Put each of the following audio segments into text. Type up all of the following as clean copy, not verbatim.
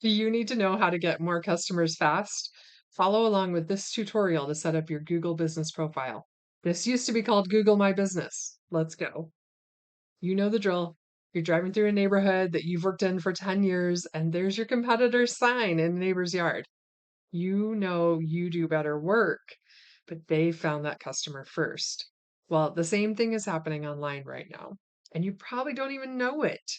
Do you need to know how to get more customers fast? Follow along with this tutorial to set up your Google Business profile. This used to be called Google My Business. Let's go. You know the drill. You're driving through a neighborhood that you've worked in for 10 years, and there's your competitor's sign in the neighbor's yard. You know you do better work, but they found that customer first. Well, the same thing is happening online right now, and you probably don't even know it.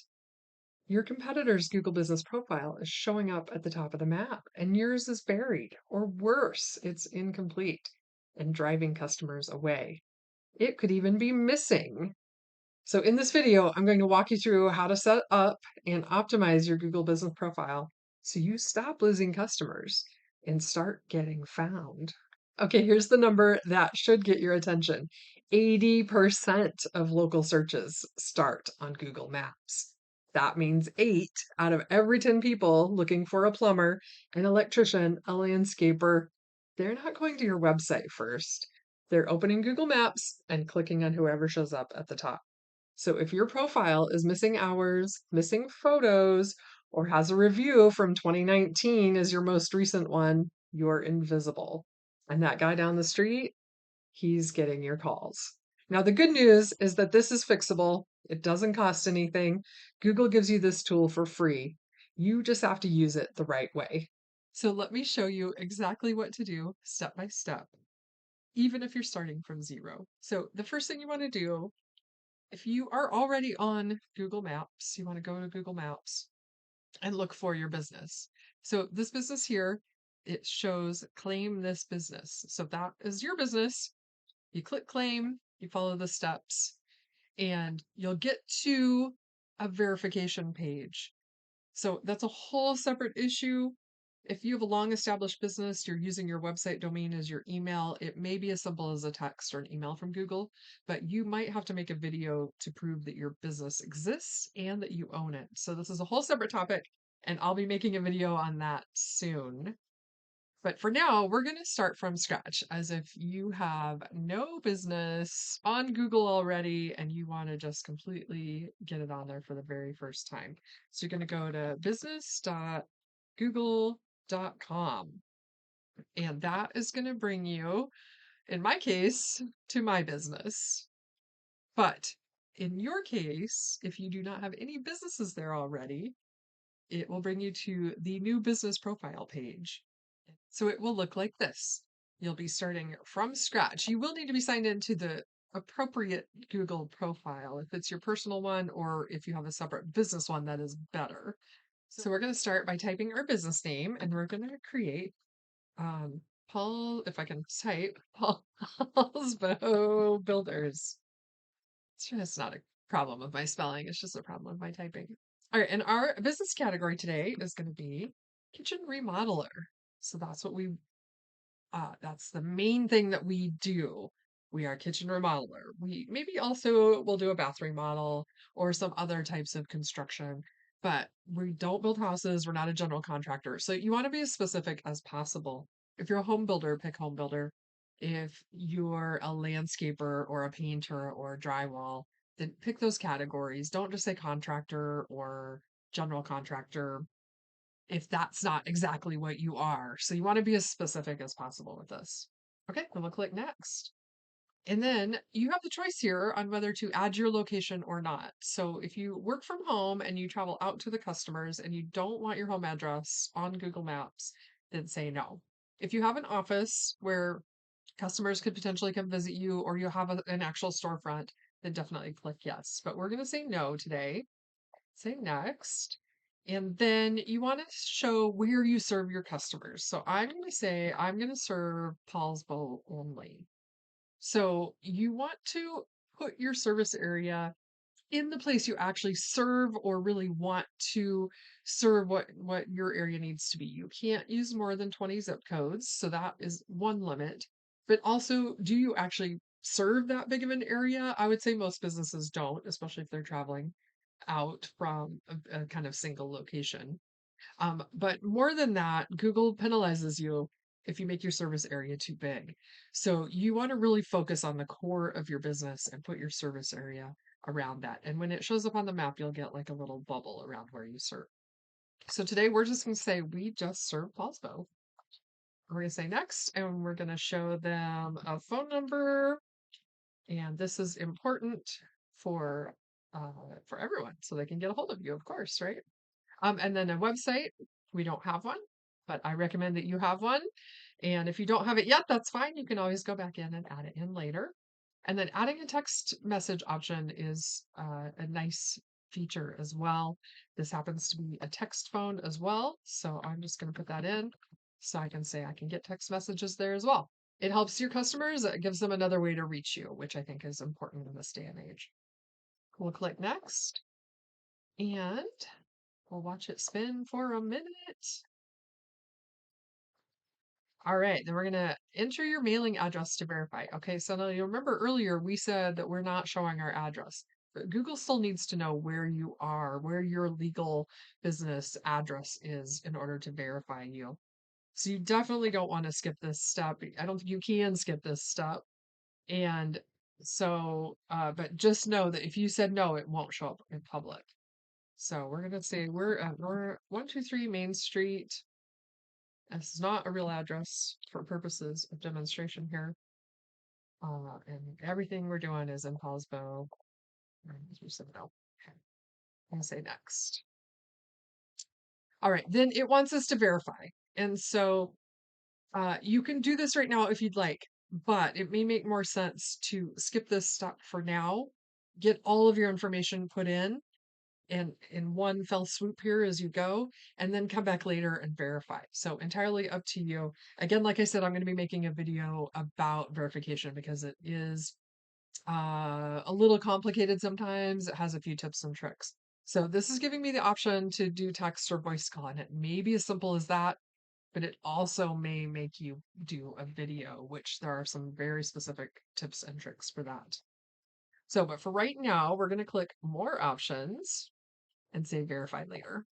Your competitor's Google Business profile is showing up at the top of the map, and yours is buried, or worse, it's incomplete and driving customers away. It could even be missing. So, in this video, I'm going to walk you through how to set up and optimize your Google Business profile so you stop losing customers and start getting found. Okay, here's the number that should get your attention. 80% of local searches start on Google Maps. That means 8 out of every 10 people looking for a plumber, an electrician, a landscaper, they're not going to your website first. They're opening Google Maps and clicking on whoever shows up at the top. So if your profile is missing hours, missing photos, or has a review from 2019 as your most recent one, you're invisible. And that guy down the street, he's getting your calls. Now, the good news is that this is fixable. It doesn't cost anything. Google gives you this tool for free. You just have to use it the right way. So let me show you exactly what to do step by step, even if you're starting from zero. So the first thing you want to do, if you are already on Google Maps, you want to go to Google Maps and look for your business. So this business here, it shows claim this business. So that is your business. You click claim, you follow the steps, and you'll get to a verification page. So that's a whole separate issue. If you have a long established business, you're using your website domain as your email, it may be as simple as a text or an email from Google, but you might have to make a video to prove that your business exists and that you own it. So this is a whole separate topic, and I'll be making a video on that soon. But for now, we're going to start from scratch as if you have no business on Google already and you want to just completely get it on there for the very first time. So you're going to go to business.google.com, and that is going to bring you, in my case, to my business. But in your case, if you do not have any businesses there already, it will bring you to the new business profile page. So it will look like this. You'll be starting from scratch. You will need to be signed into the appropriate Google profile if it's your personal one, or if you have a separate business one, that is better. So we're going to start by typing our business name, and we're going to create Paul, if I can type, Paul's Bow Builders. It's just not a problem with my spelling, it's just a problem with my typing. All right, and our business category today is going to be kitchen remodeler. So that's the main thing that we do. We are a kitchen remodeler. We maybe also will do a bath remodel or some other types of construction, but we don't build houses. We're not a general contractor. So you want to be as specific as possible. If you're a home builder, pick home builder. If you're a landscaper or a painter or a drywall, then pick those categories. Don't just say contractor or general contractor if that's not exactly what you are. So you want to be as specific as possible with this. Okay, then we'll click next. And then you have the choice here on whether to add your location or not. So if you work from home and you travel out to the customers and you don't want your home address on Google Maps, then say no. If you have an office where customers could potentially come visit you or you have an actual storefront, then definitely click yes. But we're going to say no today. Say next. And then you want to show where you serve your customers. So I'm going to say I'm going to serve Paul's Bowl only. So you want to put your service area in the place you actually serve or really want to serve what your area needs to be. You can't use more than 20 zip codes, so that is one limit. But also, do you actually serve that big of an area? I would say most businesses don't, especially if they're traveling out from a kind of single location. But more than that, Google penalizes you if you make your service area too big. So you want to really focus on the core of your business and put your service area around that. And when it shows up on the map, you'll get like a little bubble around where you serve. So today we're just going to say we just serve Paulsbo. We're going to say next, and we're going to show them a phone number, and this is important for for everyone, so they can get a hold of you, of course, right? And then a website. We don't have one, but I recommend that you have one. And if you don't have it yet, that's fine. You can always go back in and add it in later. And then adding a text message option is a nice feature as well. This happens to be a text phone as well. So I'm just going to put that in so I can say I can get text messages there as well. It helps your customers. It gives them another way to reach you, which I think is important in this day and age. We'll click next and we'll watch it spin for a minute. All right, then we're going to enter your mailing address to verify. Okay, so now you remember earlier we said that we're not showing our address. But Google still needs to know where you are, where your legal business address is in order to verify you. So you definitely don't want to skip this step. I don't think you can skip this step. And so, but just know that if you said no, it won't show up in public. So we're going to say we're 123 Main Street. This is not a real address for purposes of demonstration here. And everything we're doing is in Paulsbo. You said no. Okay. I'm going to say next. All right, then it wants us to verify. And so you can do this right now if you'd like, but it may make more sense to skip this step for now, get all of your information put in one fell swoop here as you go, and then come back later and verify. So entirely up to you. Again, like I said, I'm going to be making a video about verification because it is a little complicated sometimes. It has a few tips and tricks. So this is giving me the option to do text or voice call, and it may be as simple as that, but it also may make you do a video, which there are some very specific tips and tricks for that. So, but for right now, we're going to click more options and say verify later.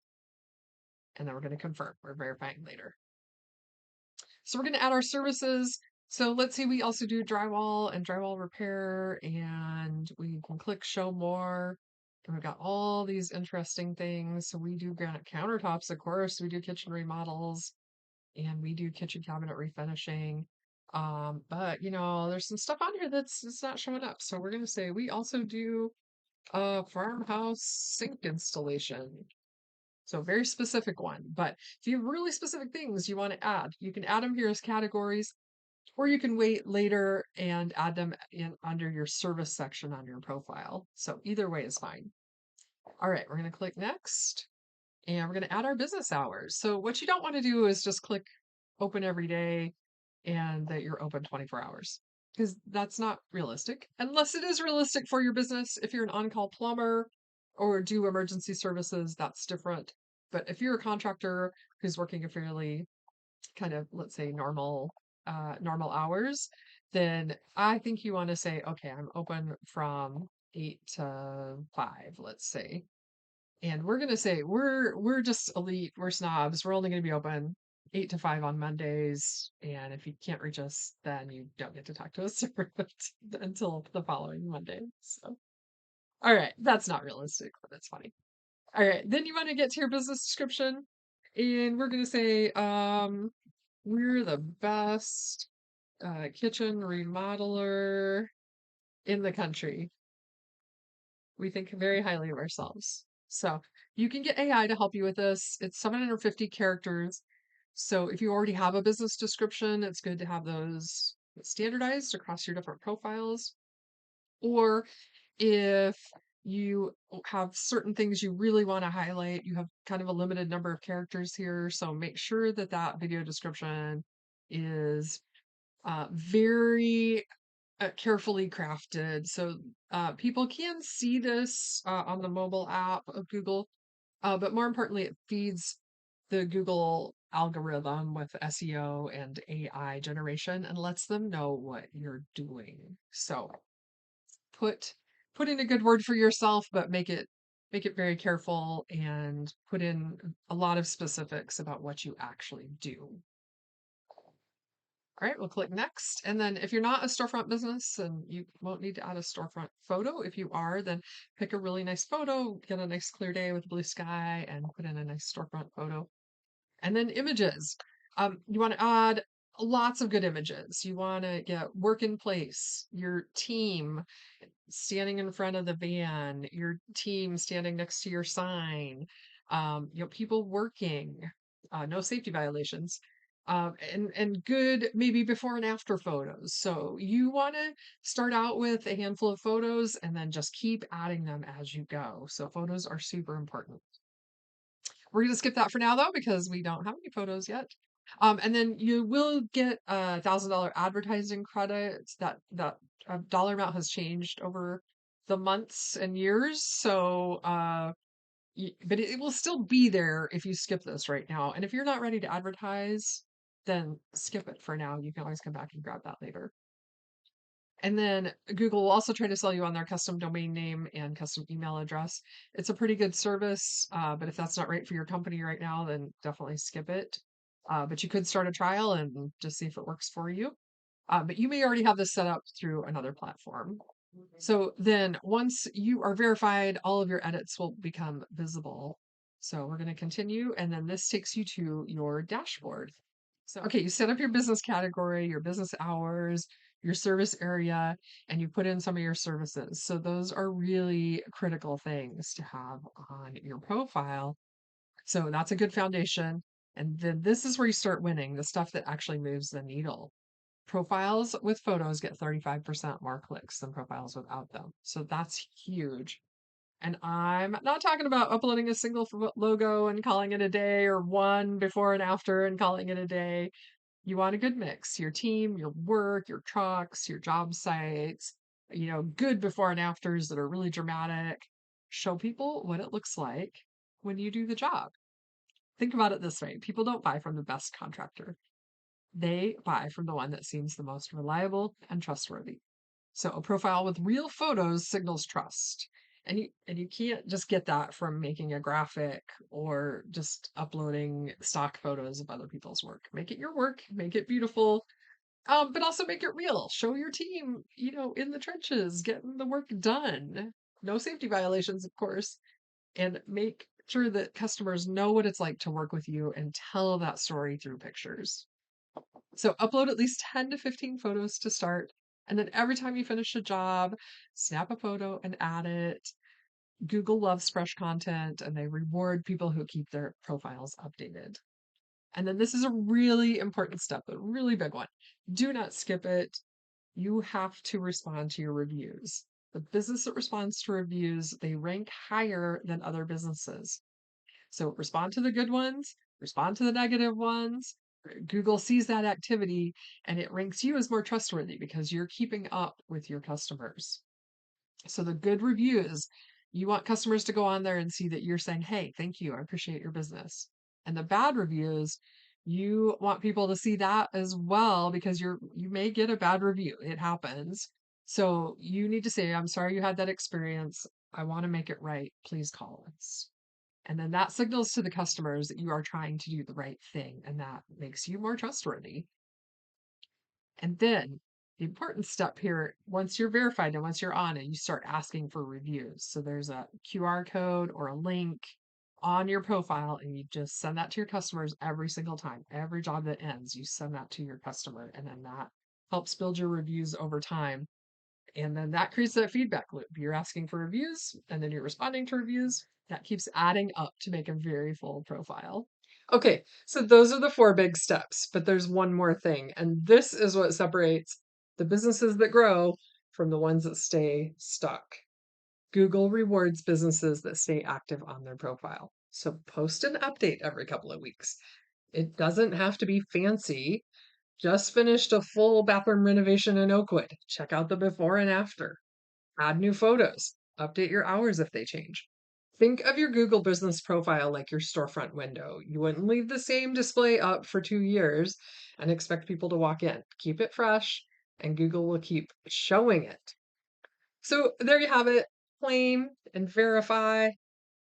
And then we're going to confirm we're verifying later. So we're going to add our services. So let's say we also do drywall and drywall repair, and we can click show more. And we've got all these interesting things. So we do granite countertops, of course, we do kitchen remodels, and we do kitchen cabinet refinishing. But you know, there's some stuff on here that's it's not showing up. So we're going to say we also do a farmhouse sink installation. So a very specific one. But if you have really specific things you want to add, you can add them here as categories, or you can wait later and add them in under your service section on your profile. So either way is fine. All right, we're going to click next, and we're going to add our business hours. So what you don't want to do is just click open every day and that you're open 24 hours, because that's not realistic unless it is realistic for your business. If you're an on-call plumber or do emergency services, that's different. But if you're a contractor who's working a fairly kind of, let's say, normal hours, then I think you want to say, okay, I'm open from 8 to 5, let's say. And we're gonna say we're just elite, we're snobs. We're only gonna be open 8 to 5 on Mondays, and if you can't reach us, then you don't get to talk to us until the following Monday. So, all right, that's not realistic, but that's funny. All right, then you want to get to your business description, and we're gonna say, we're the best kitchen remodeler in the country. We think very highly of ourselves. So you can get AI to help you with this. It's 750 characters. So if you already have a business description, it's good to have those standardized across your different profiles. Or if you have certain things you really want to highlight, you have kind of a limited number of characters here. So make sure that that video description is very carefully crafted. So people can see this on the mobile app of Google, but more importantly, it feeds the Google algorithm with SEO and AI generation and lets them know what you're doing. So put put in a good word for yourself, but make it very careful and put in a lot of specifics about what you actually do. All right, we'll click next. And then if you're not a storefront business, and you won't need to add a storefront photo. If you are, then pick a really nice photo, get a nice clear day with blue sky, and put in a nice storefront photo. And then images. You want to add lots of good images. You want to get work in place, your team standing in front of the van, your team standing next to your sign, people working, no safety violations, and good maybe before and after photos. So you want to start out with a handful of photos and then just keep adding them as you go. So photos are super important. We're going to skip that for now though, because we don't have any photos yet. And then you will get $1,000 advertising credits. That dollar amount has changed over the months and years. So, but it will still be there if you skip this right now. And if you're not ready to advertise, then skip it for now. You can always come back and grab that later. And then Google will also try to sell you on their custom domain name and custom email address. It's a pretty good service, but if that's not right for your company right now, then definitely skip it. But you could start a trial and just see if it works for you. But you may already have this set up through another platform. So then once you are verified, all of your edits will become visible. So we're going to continue, and then this takes you to your dashboard. So, okay, you set up your business category, your business hours, your service area, and you put in some of your services. So those are really critical things to have on your profile. So that's a good foundation. And then this is where you start winning, the stuff that actually moves the needle. Profiles with photos get 35% more clicks than profiles without them. So that's huge. And I'm not talking about uploading a single logo and calling it a day, or one before and after and calling it a day. You want a good mix. Your team, your work, your trucks, your job sites, good before and afters that are really dramatic. Show people what it looks like when you do the job. Think about it this way: people don't buy from the best contractor, they buy from the one that seems the most reliable and trustworthy. So a profile with real photos signals trust. And you can't just get that from making a graphic or just uploading stock photos of other people's work. Make it your work, make it beautiful, but also make it real. Show your team, in the trenches, getting the work done. No safety violations, of course, and make sure that customers know what it's like to work with you and tell that story through pictures. So upload at least 10 to 15 photos to start. And then every time you finish a job, snap a photo and add it. Google loves fresh content, and they reward people who keep their profiles updated. And then this is a really important step, a really big one. Do not skip it. You have to respond to your reviews. The business that responds to reviews, they rank higher than other businesses. So respond to the good ones, respond to the negative ones. Google sees that activity and it ranks you as more trustworthy because you're keeping up with your customers. So the good reviews, you want customers to go on there and see that you're saying, "Hey, thank you. I appreciate your business." And the bad reviews, you want people to see that as well, because you may get a bad review. It happens. So you need to say, "I'm sorry you had that experience. I want to make it right. Please call us." And then that signals to the customers that you are trying to do the right thing, and that makes you more trustworthy. And then the important step here, once you're verified and once you're on it, you start asking for reviews. So there's a QR code or a link on your profile, and you just send that to your customers every single time. Every job that ends, you send that to your customer, and then that helps build your reviews over time. And then that creates that feedback loop. You're asking for reviews and then you're responding to reviews. That keeps adding up to make a very full profile. Okay, so those are the 4 big steps, but there's one more thing. And this is what separates the businesses that grow from the ones that stay stuck. Google rewards businesses that stay active on their profile. So post an update every couple of weeks. It doesn't have to be fancy. Just finished a full bathroom renovation in Oakwood. Check out the before and after. Add new photos. Update your hours if they change. Think of your Google business profile like your storefront window. You wouldn't leave the same display up for 2 years and expect people to walk in. Keep it fresh, and Google will keep showing it. So there you have it. Claim and verify,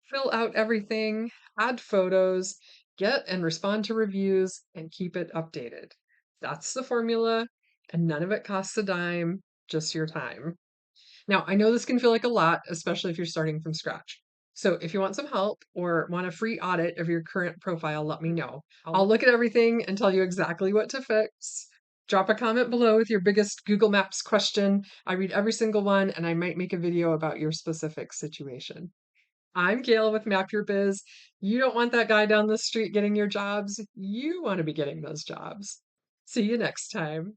fill out everything, add photos, get and respond to reviews, and keep it updated. That's the formula, and none of it costs a dime, just your time. Now, I know this can feel like a lot, especially if you're starting from scratch. So, if you want some help or want a free audit of your current profile, let me know. I'll look at everything and tell you exactly what to fix. Drop a comment below with your biggest Google Maps question. I read every single one, and I might make a video about your specific situation. I'm Gail with Map Your Biz. You don't want that guy down the street getting your jobs. You want to be getting those jobs. See you next time.